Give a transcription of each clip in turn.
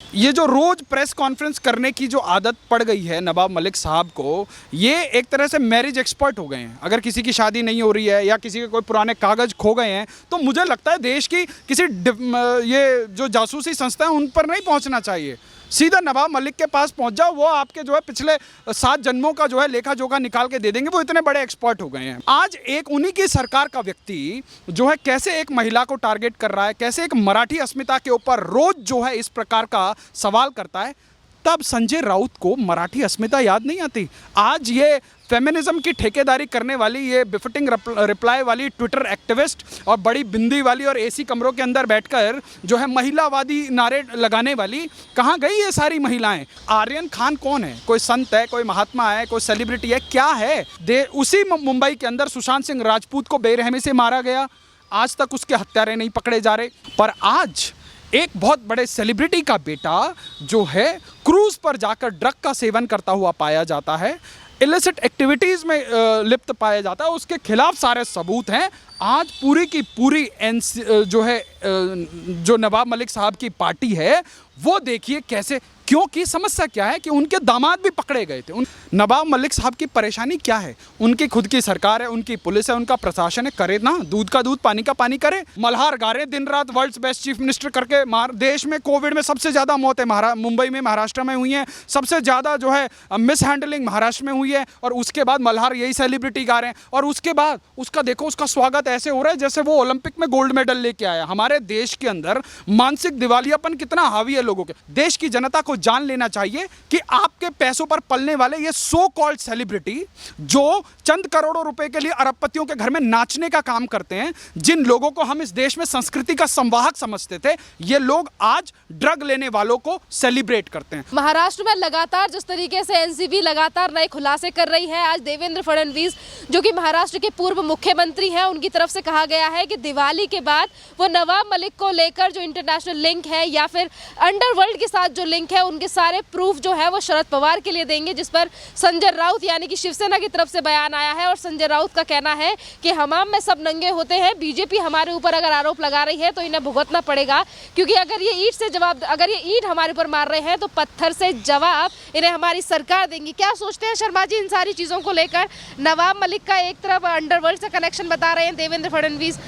ये जो रोज press conference करने की जो आदत पड़ गई है नवाब मलिक साहब को, ये एक तरह से मैरिज एक्सपर्ट हो गए हैं। अगर किसी की शादी नहीं हो रही है या किसी के कोई पुराने कागज खो गए हैं तो मुझे लगता है देश की किसी ये जो जासूसी संस्था है उन पर नहीं पहुंचना चाहिए, सीधा नवाब मलिक के पास पहुंच जाओ। वो आपके जो है पिछले 7 जन्मों का जो है लेखा जोखा निकाल के दे देंगे, वो इतने बड़े एक्सपर्ट हो गए हैं। आज एक उन्हीं की सरकार का व्यक्ति जो है कैसे एक महिला को टारगेट कर रहा है, कैसे एक मराठी अस्मिता के ऊपर रोज जो है इस प्रकार का सवाल करता है, तब संजय राउत को मराठी अस्मिता याद नहीं आती। आज ये फेमिनिज्म की ठेकेदारी करने वाली, ये बिफिटिंग रिप्लाई वाली ट्विटर एक्टिविस्ट और बड़ी बिंदी वाली और एसी कमरों के अंदर बैठकर जो है महिलावादी नारे लगाने वाली, कहाँ गई ये सारी महिलाएं? आर्यन खान कौन है? कोई संत है, कोई महात्मा है, कोई सेलिब्रिटी है, क्या है? उसी मुंबई के अंदर सुशांत सिंह राजपूत को बेरहमी से मारा गया, आज तक उसके हत्यारे नहीं पकड़े जा रहे। पर आज एक बहुत बड़े सेलिब्रिटी का बेटा जो है क्रूज पर जाकर ड्रग का सेवन करता हुआ पाया जाता है, इलिसिट एक्टिविटीज़ में लिप्त पाया जाता है, उसके खिलाफ सारे सबूत हैं। आज पूरी की पूरी जो है जो नवाब मलिक साहब की पार्टी है वो देखिए कैसे, क्योंकि समस्या क्या है कि उनके दामाद भी पकड़े गए थे। नवाब मलिक साहब की परेशानी क्या है? उनकी खुद की सरकार है, उनकी पुलिस है, उनका प्रशासन है, करे ना, दूध का दूध पानी का पानी करे। मल्हार गा रहे दिन रात वर्ल्ड्स बेस्ट चीफ मिनिस्टर करके। देश में कोविड में सबसे ज़्यादा मौतें मुंबई में, महाराष्ट्र में हुई हैं, सबसे ज़्यादा जो है मिस हैंडलिंग महाराष्ट्र में हुई है, और उसके बाद मल्हार यही सेलिब्रिटी गा रहे हैं, और उसके बाद उसका देखो, उसका स्वागत ऐसे हो रहा है जैसे वो ओलंपिक में गोल्ड मेडल लेके आया। हमारे देश के अंदर मानसिक दिवालियापन कितना हावी है लोगों के। देश की जनता को जान लेना चाहिए कि आपके पैसों पर पलने वाले ये सो कॉल्ड सेलिब्रिटी जो चंद करोड़ों रुपए के लिए अरबपतियों के घर में नाचने का काम करते हैं, जिन लोगों को हम इस देश में संस्कृति का संवाहक समझते थे, ये लोग आज ड्रग लेने वालों को सेलिब्रेट करते हैं। महाराष्ट्र में लगातार जिस तरीके से एनसीबी लगातार नए खुलासे कर रही है, आज देवेंद्र फडणवीस जो कि महाराष्ट्र के पूर्व मुख्यमंत्री हैं, उनकी तरफ से कहा गया है कि दिवाली के बाद वो नवाब मलिक को लेकर जो इंटरनेशनल लिंक है या फिर अंडरवर्ल्ड के साथ जो लिंक है, उनके सारे प्रूफ जो है वो शरद पवार के लिए देंगे, जिस पर संजय राउत यानी कि शिवसेना की तरफ से बयान आया है। और संजय राउत का कहना है कि हमाम में सब नंगे होते हैं, बीजेपी हमारे ऊपर अगर आरोप लगा रही है तो इन्हें भुगतना पड़ेगा, क्योंकि अगर ये ईंट हमारे ऊपर मार रहे हैं तो पत्थर से जवाब इन्हें हमारी सरकार देंगी। क्या सोचते हैं शर्मा जी इन सारी चीज़ों को लेकर? नवाब मलिक का एक तरफ अंडरवर्ल्ड से कनेक्शन बता रहे हैं देवेंद्र फडणवीस,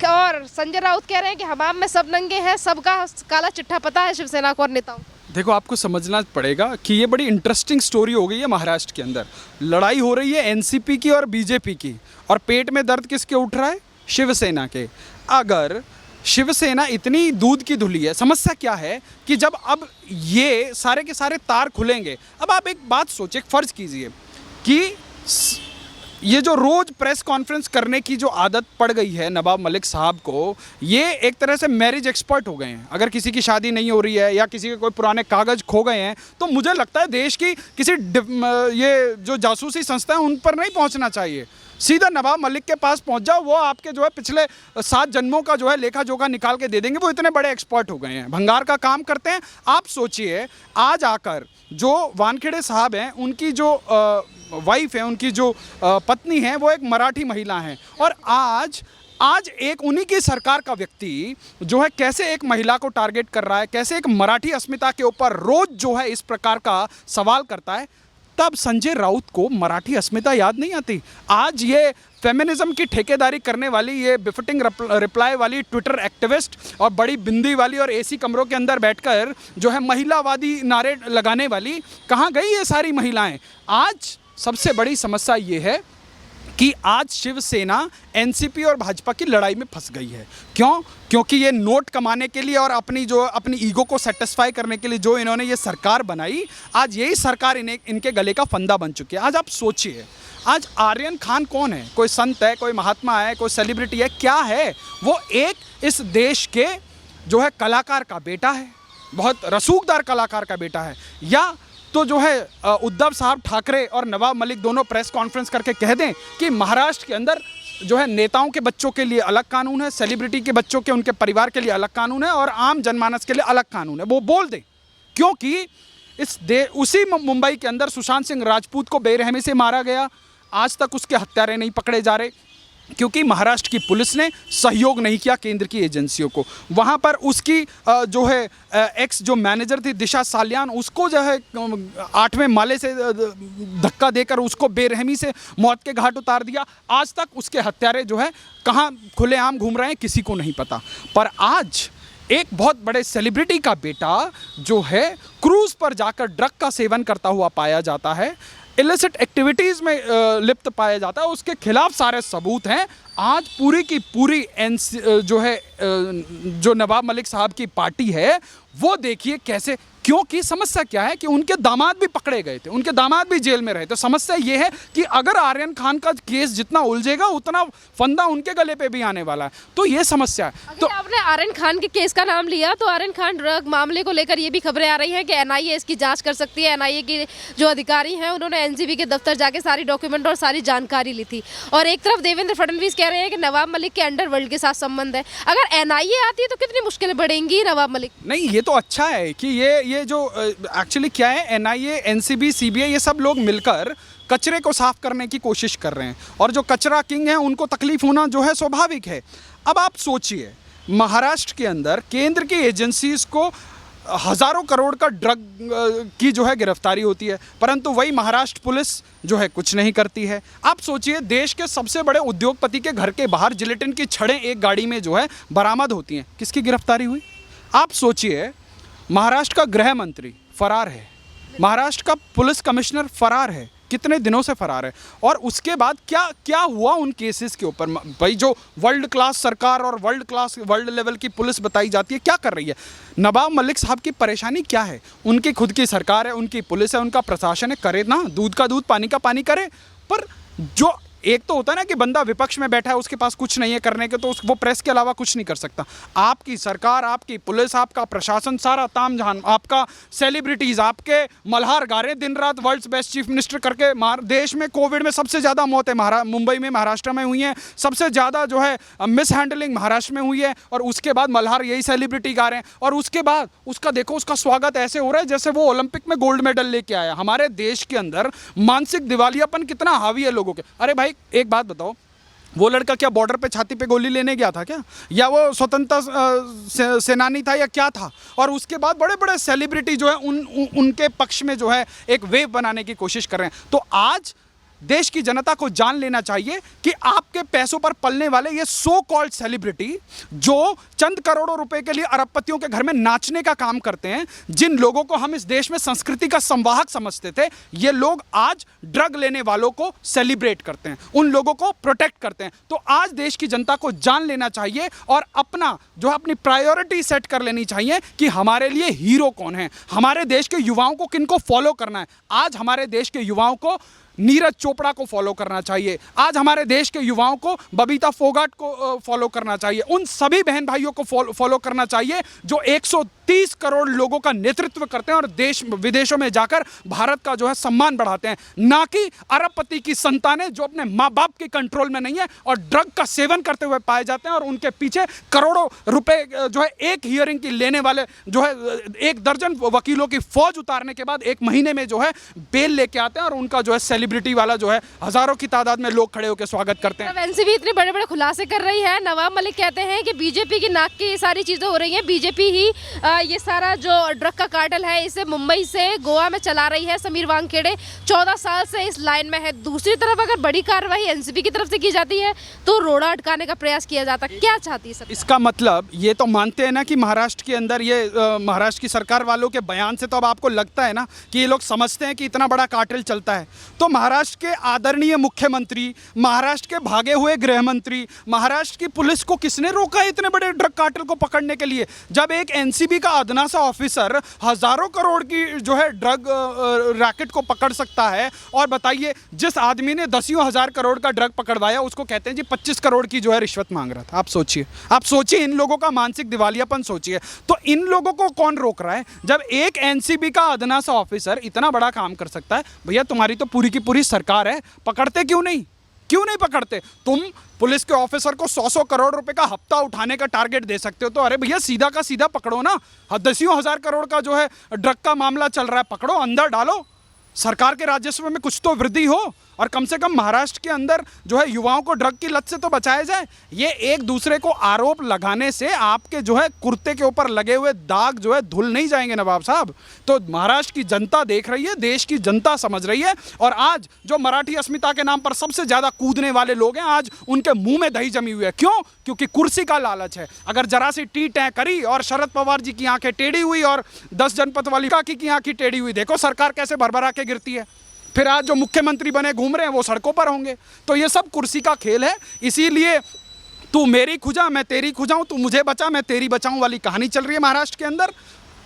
और संजय राउत कह रहे हैं कि हमाम में सब नंगे हैं, सबका काला चिट्ठा पता है शिवसेना को और नेताओं। देखो, आपको समझना पड़ेगा कि ये बड़ी इंटरेस्टिंग स्टोरी हो गई है। महाराष्ट्र के अंदर लड़ाई हो रही है एनसीपी की और बीजेपी की, और पेट में दर्द किसके उठ रहा है? शिवसेना के। अगर शिवसेना इतनी दूध की धुली है, समस्या क्या है कि जब अब ये सारे के सारे तार खुलेंगे, अब आप एक बात सोचिए, फ़र्ज़ कीजिए कि ये जो रोज़ प्रेस कॉन्फ्रेंस करने की जो आदत पड़ गई है नवाब मलिक साहब को, ये एक तरह से मैरिज एक्सपर्ट हो गए हैं। अगर किसी की शादी नहीं हो रही है या किसी के कोई पुराने कागज खो गए हैं तो मुझे लगता है देश की किसी ये जो जासूसी संस्था है उन पर नहीं पहुंचना चाहिए, सीधा नवाब मलिक के पास पहुंच जाओ। वो आपके जो है पिछले 7 जन्मों का जो है लेखा जोखा निकाल के दे देंगे, वो इतने बड़े एक्सपर्ट हो गए हैं, भंगार का काम करते हैं। आप सोचिए, आज आकर जो वानखेड़े साहब हैं, उनकी जो वाइफ है, उनकी जो पत्नी है, वो एक मराठी महिला हैं, और आज एक उन्हीं की सरकार का व्यक्ति जो है कैसे एक महिला को टारगेट कर रहा है, कैसे एक मराठी अस्मिता के ऊपर रोज जो है इस प्रकार का सवाल करता है, तब संजय राउत को मराठी अस्मिता याद नहीं आती। आज ये फेमिनिज्म की ठेकेदारी करने वाली, ये बिफिटिंग रिप्लाई वाली ट्विटर एक्टिविस्ट और बड़ी बिंदी वाली और एसी कमरों के अंदर बैठकर जो है महिलावादी नारे लगाने वाली, कहाँ गई ये सारी महिलाएं? आज सबसे बड़ी समस्या ये है कि आज शिवसेना एनसीपी और भाजपा की लड़ाई में फंस गई है। क्यों? क्योंकि ये नोट कमाने के लिए और अपनी ईगो को सेटिस्फाई करने के लिए जो इन्होंने ये सरकार बनाई, आज यही सरकार इनके गले का फंदा बन चुकी है। आज आप सोचिए, आज आर्यन खान कौन है? कोई संत है, कोई महात्मा है, कोई सेलिब्रिटी है, क्या है? वो एक इस देश के जो है कलाकार का बेटा है, बहुत रसूखदार कलाकार का बेटा है। या तो जो है उद्धव साहब ठाकरे और नवाब मलिक दोनों प्रेस कॉन्फ्रेंस करके कह दें कि महाराष्ट्र के अंदर जो है नेताओं के बच्चों के लिए अलग कानून है, सेलिब्रिटी के बच्चों के, उनके परिवार के लिए अलग कानून है, और आम जनमानस के लिए अलग कानून है। वो बोल दें, क्योंकि उसी मुंबई के अंदर सुशांत सिंह राजपूत को बेरहमी से मारा गया, आज तक उसके हत्यारे नहीं पकड़े जा रहे। क्योंकि महाराष्ट्र की पुलिस ने सहयोग नहीं किया केंद्र की एजेंसियों को। वहाँ पर उसकी जो है एक्स जो मैनेजर थी दिशा साल्यान, उसको जो है 8वें माले से धक्का देकर उसको बेरहमी से मौत के घाट उतार दिया। आज तक उसके हत्यारे जो है कहाँ खुलेआम घूम रहे हैं किसी को नहीं पता। पर आज एक बहुत बड़े सेलिब्रिटी का बेटा जो है क्रूज़ पर जाकर ड्रग का सेवन करता हुआ पाया जाता है, इलिसिट एक्टिविटीज़ में लिप्त पाया जाता है, उसके खिलाफ सारे सबूत हैं। आज पूरी की पूरी जो है जो नवाब मलिक साहब की पार्टी है वो देखिए कैसे, क्योंकि समस्या क्या है कि उनके दामाद भी पकड़े गए थे, उनके दामाद भी जेल में रहे। तो समस्या ये है कि अगर आर्यन खान का केस जितना उलझेगा उतना फंदा उनके गले पे भी आने वाला है। तो ये समस्या है। तो आपने आर्यन खान के केस का नाम लिया, तो आर्यन खान ड्रग मामले को लेकर ये भी खबरें आ रही हैं कि एनआईए इसकी जांच कर सकती है। एनआईए की जो अधिकारी हैं उन्होंने एनसीबी के दफ्तर जाके सारी डॉक्यूमेंट और सारी जानकारी ली थी। और एक तरफ देवेंद्र फडणवीस कह रहे हैं कि नवाब मलिक के अंडरवर्ल्ड के साथ संबंध है। अगर एनआईए आती है तो कितनी मुश्किलें बढ़ेंगी नवाब मलिक? नहीं, ये तो अच्छा है कि ये जो एक्चुअली क्या है, एनआईए, एनसीबी, सीबीआई, ये सब लोग मिलकर कचरे को साफ करने की कोशिश कर रहे हैं। और जो कचरा किंग है उनको तकलीफ होना जो है स्वाभाविक है। अब आप सोचिए, महाराष्ट्र के अंदर केंद्र की एजेंसीज को हज़ारों करोड़ का ड्रग की जो है गिरफ्तारी होती है, परंतु वही महाराष्ट्र पुलिस जो है कुछ नहीं करती है। आप सोचिए, देश के सबसे बड़े उद्योगपति के घर के बाहर जिलेटिन की छड़ें एक गाड़ी में जो है बरामद होती हैं, किसकी गिरफ्तारी हुई? आप सोचिए, महाराष्ट्र का गृह मंत्री फरार है, महाराष्ट्र का पुलिस कमिश्नर फरार है, कितने दिनों से फरार है। और उसके बाद क्या क्या हुआ उन केसेस के ऊपर? भाई, जो वर्ल्ड क्लास सरकार और वर्ल्ड लेवल की पुलिस बताई जाती है, क्या कर रही है? नवाब मलिक साहब की परेशानी क्या है? उनकी खुद की सरकार है, उनकी पुलिस है, उनका प्रशासन है, करे ना, दूध का दूध पानी का पानी करे। पर जो एक तो होता है ना कि बंदा विपक्ष में बैठा है, उसके पास कुछ नहीं है करने के, तो वो प्रेस के अलावा कुछ नहीं कर सकता। आपकी सरकार, आपकी पुलिस, आपका प्रशासन, सारा तामझाम, आपका सेलिब्रिटीज़, आपके मल्हार गा रहे दिन रात वर्ल्ड्स बेस्ट चीफ मिनिस्टर करके। देश में कोविड में सबसे ज़्यादा मौतें मुंबई में, महाराष्ट्र में हुई हैं, सबसे ज़्यादा जो है मिस हैंडलिंग महाराष्ट्र में हुई है। और उसके बाद मल्हार यही सेलिब्रिटी गा रहे हैं, और उसके बाद उसका देखो, उसका स्वागत ऐसे हो रहा है जैसे वो ओलंपिक में गोल्ड मेडल लेके आया। हमारे देश के अंदर मानसिक दिवालियापन कितना हावी है लोगों के। अरे भाई, एक बात बताओ, वो लड़का क्या बॉर्डर पे छाती पे गोली लेने गया था क्या? या वो स्वतंत्रता सेनानी था या क्या था? और उसके बाद बड़े बड़े सेलिब्रिटी जो है उनके पक्ष में जो है एक वेव बनाने की कोशिश कर रहे हैं। तो आज देश की जनता को जान लेना चाहिए कि आपके पैसों पर पलने वाले ये सो कॉल्ड सेलिब्रिटी जो चंद करोड़ों रुपए के लिए अरबपतियों के घर में नाचने का काम करते हैं, जिन लोगों को हम इस देश में संस्कृति का संवाहक समझते थे, ये लोग आज ड्रग लेने वालों को सेलिब्रेट करते हैं, उन लोगों को प्रोटेक्ट करते हैं। तो आज देश की जनता को जान लेना चाहिए और अपना जो है अपनी प्रायोरिटी सेट कर लेनी चाहिए कि हमारे लिए हीरो कौन है, हमारे देश के युवाओं को किनको फॉलो करना है। आज हमारे देश के युवाओं को नीरज चोपड़ा को फॉलो करना चाहिए, आज हमारे देश के युवाओं को बबीता फोगाट को फॉलो करना चाहिए, उन सभी बहन भाइयों को फॉलो करना चाहिए जो 130 करोड़ लोगों का नेतृत्व करते हैं और देश विदेशों में जाकर भारत का जो है सम्मान बढ़ाते हैं, ना कि अरबपति की संतानें जो अपने माँ बाप के कंट्रोल में नहीं है और ड्रग का सेवन करते हुए पाए जाते हैं और उनके पीछे करोड़ों रुपए जो है एक हियरिंग की लेने वाले जो है 1 दर्जन वकीलों की फौज उतारने के बाद 1 महीने में जो है बेल लेके आते हैं और उनका जो है सेलिब्रिटी वाला जो है हजारों की तादाद में लोग खड़े होकर स्वागत करते हैं। एनसीबी इतने बड़े बड़े खुलासे कर रही है। नवाब मलिक कहते हैं कि बीजेपी की नाक की ये सारी चीजें हो रही हैं, बीजेपी ही ये सारा जो ड्रग का कार्टेल है इसे मुंबई से गोवा में चला रही है। समीर वानखेड़े 14 साल से इस लाइन में है। दूसरी तरफ अगर बड़ी कार्रवाई एनसीबी की तरफ से की जाती है तो रोड़ा अटकाने का प्रयास किया जाता है। क्या चाहती है सरकार? इसका मतलब ये तो मानते हैं ना कि महाराष्ट्र के अंदर ये महाराष्ट्र की सरकार वालों के बयान से तो अब आपको लगता है ना कि ये लोग समझते हैं कि इतना बड़ा कार्टेल चलता है। तो महाराष्ट्र के आदरणीय मुख्यमंत्री, महाराष्ट्र के भागे हुए गृह मंत्री, महाराष्ट्र की पुलिस को किसने रोका है इतने बड़े ड्रग कार्टेल को पकड़ने के लिए? जब एक एनसीबी का अदना सा ऑफिसर हजारों करोड़ की जो है ड्रग रैकेट को पकड़ सकता है, और बताइए जिस आदमी ने 10,000 करोड़ का ड्रग पकड़वाया उसको कहते हैं जी 25 करोड़ की जो है रिश्वत मांग रहा था। आप सोचिए इन लोगों का मानसिक दिवालियापन सोचिए। तो इन लोगों को कौन रोक रहा है? जब एक एनसीबी का अदना सा ऑफिसर इतना बड़ा काम कर सकता है, भैया तुम्हारी तो पूरी की पूरी सरकार है, पकड़ते क्यों नहीं पकड़ते? तुम पुलिस के ऑफिसर को 100 करोड़ रुपए का हफ्ता उठाने का टारगेट दे सकते हो, तो अरे भैया सीधा का सीधा पकड़ो ना। 10,000 करोड़ का जो है ड्रग का मामला चल रहा है, पकड़ो, अंदर डालो, सरकार के राजस्व में कुछ तो वृद्धि हो। और कम से कम महाराष्ट्र के अंदर जो है युवाओं को ड्रग की लत से तो बचाया जाए। ये एक दूसरे को आरोप लगाने से आपके जो है कुर्ते के ऊपर लगे हुए दाग जो है धुल नहीं जाएंगे नवाब साहब। तो महाराष्ट्र की जनता देख रही है, देश की जनता समझ रही है, और आज जो मराठी अस्मिता के नाम पर सबसे ज़्यादा कूदने वाले लोग हैं, आज उनके मुंह में दही जमी हुई है। क्यों? क्योंकि कुर्सी का लालच है। अगर जरा सी टी टै करी और शरद पवार जी की आंखें टेढ़ी हुई और 10 जनपद वाली काकी की आंखें टेढ़ी हुई, देखो सरकार कैसे भरभरा के गिरती है। फिर आज जो मुख्यमंत्री बने घूम रहे हैं वो सड़कों पर होंगे। तो ये सब कुर्सी का खेल है। इसीलिए तू मेरी खुजा मैं तेरी खुजाऊं, तू मुझे बचा मैं तेरी बचाऊं वाली कहानी चल रही है महाराष्ट्र के अंदर।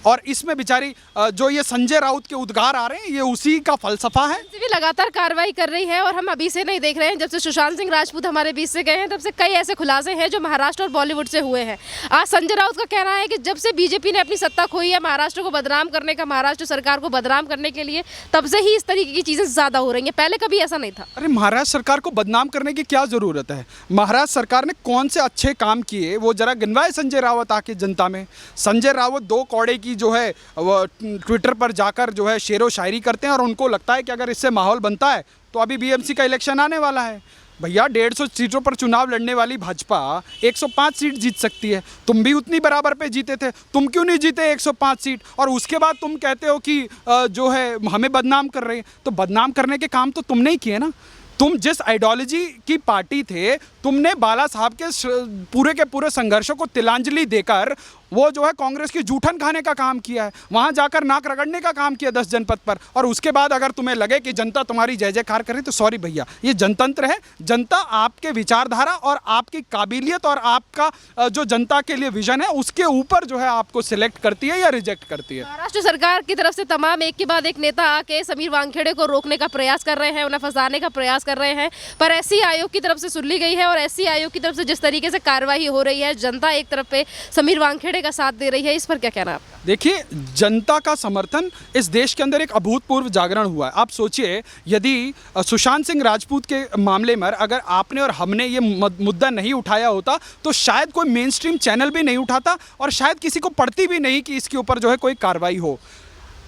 और इसमें बेचारी जो ये संजय राउत के उद्गार आ रहे हैं, ये उसी का फलसफा है। एनसीबी लगातार कार्रवाई कर रही है और हम अभी से नहीं देख रहे हैं, जब से सुशांत सिंह राजपूत हमारे बीच से गए हैं तब से कई ऐसे खुलासे हैं जो महाराष्ट्र और बॉलीवुड से हुए हैं। आज संजय राउत का कहना है कि जब से बीजेपी ने अपनी सत्ता खोई है महाराष्ट्र को बदनाम करने का, महाराष्ट्र सरकार को बदनाम करने के लिए, तब से ही इस तरीके की चीज़ें ज़्यादा हो रही हैं। पहले कभी ऐसा नहीं था। अरे महाराष्ट्र सरकार को बदनाम करने की क्या ज़रूरत है? महाराष्ट्र सरकार ने कौन से अच्छे काम किए वो जरा गिनवाए संजय रावत आके जनता में। संजय रावत 2 कौड़े की जो है ट्विटर पर जाकर जो है शेरो शायरी करते हैं और उनको लगता है कि अगर इससे माहौल बनता है तो अभी बीएमसी का इलेक्शन आने वाला है। भैया 150 सीटों पर चुनाव लड़ने वाली भाजपा 105 सीट जीत सकती है। तुम भी उतनी बराबर पे जीते थे, तुम क्यों नहीं जीते 105 सीट? और उसके बाद तुम कहते हो कि जो है हमें बदनाम कर रहे हैं। तो बदनाम करने के काम तो तुमने ही किए ना। तुम जिस आइडियोलॉजी की पार्टी थे, तुमने बाला साहब के पूरे संघर्षों को तिलांजलि देकर वो जो है कांग्रेस की जूठन खाने का काम किया है, वहाँ जाकर नाक रगड़ने का काम किया 10 जनपद पर। और उसके बाद अगर तुम्हें लगे कि जनता तुम्हारी जय जयकार करे तो सॉरी भैया, ये जनतंत्र है। जनता आपके विचारधारा और आपकी काबिलियत और आपका जो जनता के लिए विजन है उसके ऊपर जो है आपको सिलेक्ट करती है या रिजेक्ट करती है। महाराष्ट्र सरकार की तरफ से तमाम एक के बाद एक नेता आके समीर वानखेड़े को रोकने का प्रयास कर रहे हैं, उन्हें फंसाने का प्रयास कर रहे हैं, पर एससी आयोग की तरफ से सुन ली गई है। और एससी आयोग की तरफ से जिस तरीके से कार्रवाई हो रही है, जनता एक तरफ पे समीर वानखेड़े का साथ दे रही है, इस पर क्या कहना है आपका? देखिए, जनता का समर्थन इस देश के अंदर एक अभूतपूर्व जागरण हुआ है। आप सोचिए, यदि सुशांत सिंह राजपूत के मामले में अगर आपने और हमने ये मुद्दा नहीं उठाया होता तो शायद कोई मेन स्ट्रीम चैनल भी नहीं उठाता और शायद किसी को पड़ती भी नहीं कि इसके ऊपर जो है कोई कार्रवाई हो।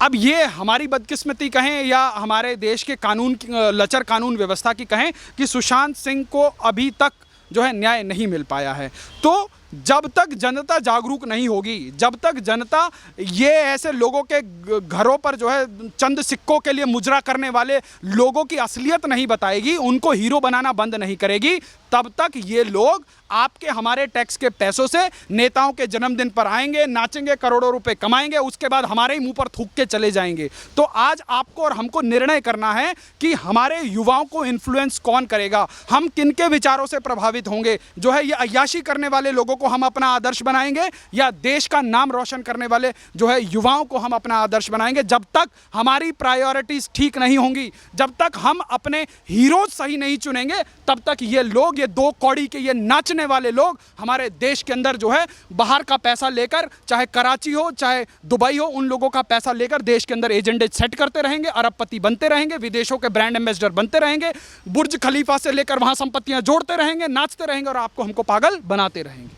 अब ये हमारी बदकिस्मती कहें या हमारे देश के कानून लचर कानून व्यवस्था की कहें कि सुशांत सिंह को अभी तक जो है न्याय नहीं मिल पाया है। तो जब तक जनता जागरूक नहीं होगी, जब तक जनता ये ऐसे लोगों के घरों पर जो है चंद सिक्कों के लिए मुजरा करने वाले लोगों की असलियत नहीं बताएगी, उनको हीरो बनाना बंद नहीं करेगी, तब तक ये लोग आपके हमारे टैक्स के पैसों से नेताओं के जन्मदिन पर आएंगे, नाचेंगे, करोड़ों रुपए कमाएंगे, उसके बाद हमारे ही मुंह पर थूक के चले जाएंगे। तो आज आपको और हमको निर्णय करना है कि हमारे युवाओं को इन्फ्लुएंस कौन करेगा, हम किनके विचारों से प्रभावित होंगे। जो है ये अय्याशी करने वाले लोगों को हम अपना आदर्श बनाएंगे या देश का नाम रोशन करने वाले जो है युवाओं को हम अपना आदर्श बनाएंगे। जब तक हमारी प्रायोरिटीज ठीक नहीं होंगी, जब तक हम अपने हीरोज सही नहीं चुनेंगे, तब तक ये लोग, ये 2 कौड़ी के ये नाचने वाले लोग हमारे देश के अंदर जो है बाहर का पैसा लेकर, चाहे कराची हो चाहे दुबई हो, उन लोगों का पैसा लेकर देश के अंदर एजेंडे सेट करते रहेंगे, अरबपति बनते रहेंगे, विदेशों के ब्रांड एम्बेसडर बनते रहेंगे, बुर्ज खलीफा से लेकर वहां संपत्तियां जोड़ते रहेंगे, नाचते रहेंगे और आपको हमको पागल बनाते रहेंगे।